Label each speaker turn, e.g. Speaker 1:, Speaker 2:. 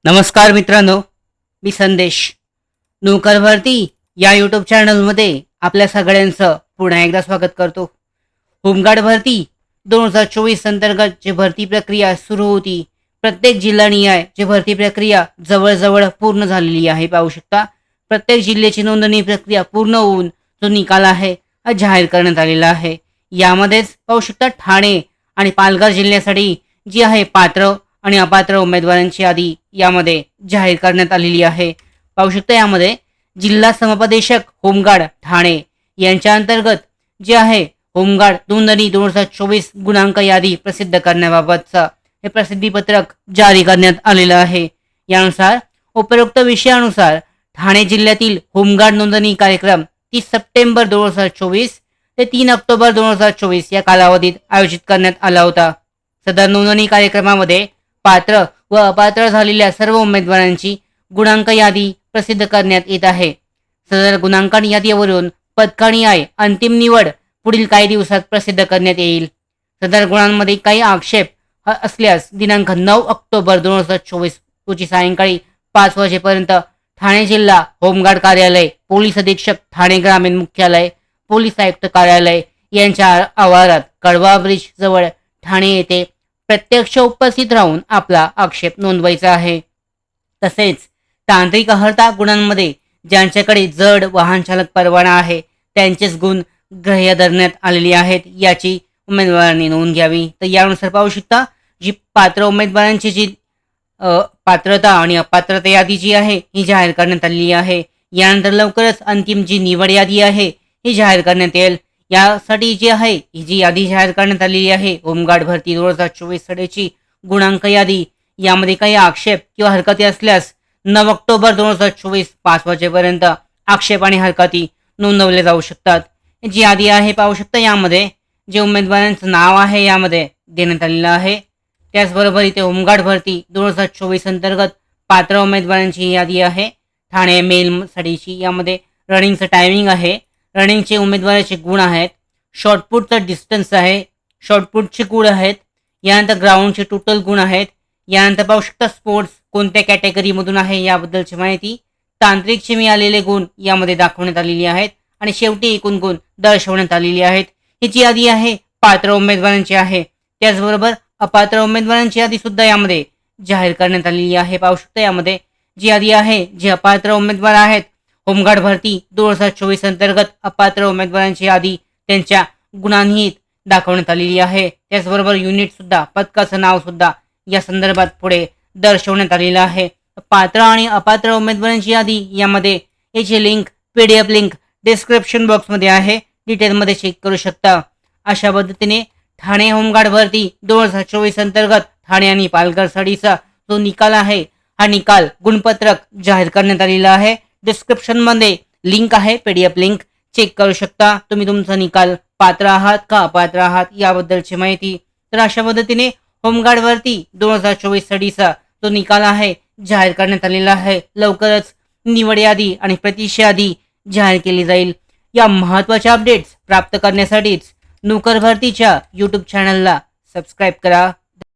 Speaker 1: नमस्कार मित्रांनो, मी संदेश. नोकर भरती या यूट्यूब चॅनलमध्ये आपल्या सगळ्यांचं पुन्हा एकदा स्वागत करतो. होमगार्ड भरती 2024 अंतर्गत जी भरती प्रक्रिया सुरू होती, प्रत्येक जिल्हानिहाय जी भरती प्रक्रिया जवळजवळ पूर्ण झालेली आहे. पाहू शकता, प्रत्येक जिल्ह्याची नोंदणी प्रक्रिया पूर्ण होऊन जो निकाल आहे हा जाहीर करण्यात आलेला आहे. यामध्येच पाहू शकता, ठाणे आणि पालघर जिल्ह्यासाठी जी आहे पात्र आणि अपात्र उमेदवारांची यादी यामध्ये जाहीर करण्यात आलेली आहे. पाहू शकता, यामध्ये जिल्हा समुपदेशक होमगार्ड ठाणे यांच्या अंतर्गत जे आहे होमगार्ड नोंदणी 2024 गुणांक यादी प्रसिद्ध करण्याबाबतचं हे प्रसिद्धीपत्रक जारी करण्यात आलेलं आहे. यानुसार उपरोक्त विषयानुसार ठाणे जिल्ह्यातील होमगार्ड नोंदणी कार्यक्रम 30 सप्टेंबर 2024 ते 3 ऑक्टोबर 2024 या कालावधीत आयोजित करण्यात आला होता. सदर नोंदणी कार्यक्रमामध्ये पात्र व अपात्र झालेल्या सर्व उमेदवारांची गुणांक यादी प्रसिद्ध करण्यात येत आहे. सदर गुणांकन यादीवरून पदकानिहाय अंतिम निवड पुढील काही दिवसात प्रसिद्ध करण्यात येईल. सदर गुणांमध्ये काही आक्षेप असल्यास दिनांक 9 ऑक्टोबर 2024 रोजी सायंकाळी 5 वाजेपर्यंत ठाणे जिल्हा होमगार्ड कार्यालय, पोलीस अधीक्षक ठाणे ग्रामीण मुख्यालय, पोलीस आयुक्त कार्यालय यांच्या आवारात कळवा ब्रिज जवळ ठाणे येथे प्रत्यक्ष उपस्थित राहून आपला आक्षेप नोंदवायचा आहे. तसेच तांत्रिक अर्हता गुणांमध्ये ज्यांच्याकडे जड वाहन चालक परवाना आहे त्यांचेच गुण ग्राह्य धरण्यात आलेले आहेत, याची उमेदवारांनी नोंद घ्यावी. तर यानुसार पाहू शकता, जी पात्र उमेदवारांची जी पात्रता आणि अपात्रता यादी जी आहे ही जाहीर करण्यात आलेली आहे. यानंतर लवकरच अंतिम जी निवड यादी आहे ही जाहीर करण्यात येईल. यासाठी जी आहे ही जी यादी जाहीर करण्यात आलेली आहे होमगार्ड भरती 2024 साठीची गुणांक यादी, यामध्ये काही आक्षेप किंवा हरकती असल्यास 9 ऑक्टोबर 2024 5 वाजेपर्यंत आक्षेप आणि हरकती नोंदवले जाऊ शकतात. जी यादी आहे पाहू शकता, यामध्ये जे उमेदवारांचं नाव आहे यामध्ये देण्यात आलेलं आहे. त्याचबरोबर इथे होमगार्ड भरती 2024 अंतर्गत पात्र उमेदवारांची यादी आहे. ठाणे मेलसाठीची यामध्ये रनिंगचं टायमिंग आहे, रनिंगचे उमेदवाराचे गुण आहेत, शॉर्टपुटचं डिस्टन्स आहे, शॉर्टपुटचे गुण आहेत, यानंतर ग्राउंडचे टोटल गुण आहेत. यानंतर पाहू शकता स्पोर्ट्स कोणत्या कॅटेगरीमधून आहे याबद्दलची माहिती, तांत्रिकचे मिळालेले गुण यामध्ये दाखवण्यात आलेली आहेत आणि शेवटी एकूण गुण दर्शवण्यात आलेली आहेत. ही जी यादी आहे पात्र उमेदवारांची आहे. त्याचबरोबर अपात्र उमेदवारांची यादी सुद्धा यामध्ये जाहीर करण्यात आलेली आहे. पाहू शकता, यामध्ये जी यादी आहे जे अपात्र उमेदवार आहेत होमगार्ड भरती 2024 अंतर्गत अपात्र उमेदवारांची यादी त्यांच्या गुणांनी दाखवण्यात आलेली आहे. त्याचबरोबर युनिट सुद्धा, पदकाचं नाव सुद्धा या संदर्भात पुढे दर्शवण्यात आलेलं आहे. पात्र आणि अपात्र उमेदवारांची यादी यामध्ये याची लिंक, PDF लिंक डिस्क्रिप्शन बॉक्समध्ये आहे, डिटेलमध्ये चेक करू शकता. अशा पद्धतीने ठाणे होमगार्ड भरती 2024 अंतर्गत ठाणे आणि पालघर साठीचा जो निकाल आहे हा निकाल गुणपत्रक जाहीर करण्यात आलेला आहे. डिस्क्रिप्शनमध्ये लिंक आहे, PDF लिंक चेक करू शकता. तुम्ही तुमचा निकाल पात्र आहात का अपात्र आहात याबद्दलची माहिती. तर अशा पद्धतीने होमगार्ड भरती 2024 साठीचा जो निकाल आहे जाहीर करण्यात आलेला आहे. लवकरच निवड यादी आणि प्रतिशा यादी जाहीर केली जाईल. या महत्त्वाच्या अपडेट्स प्राप्त करण्यासाठीच नोकर भरतीच्या यूट्यूब चॅनलला सबस्क्राईब करा.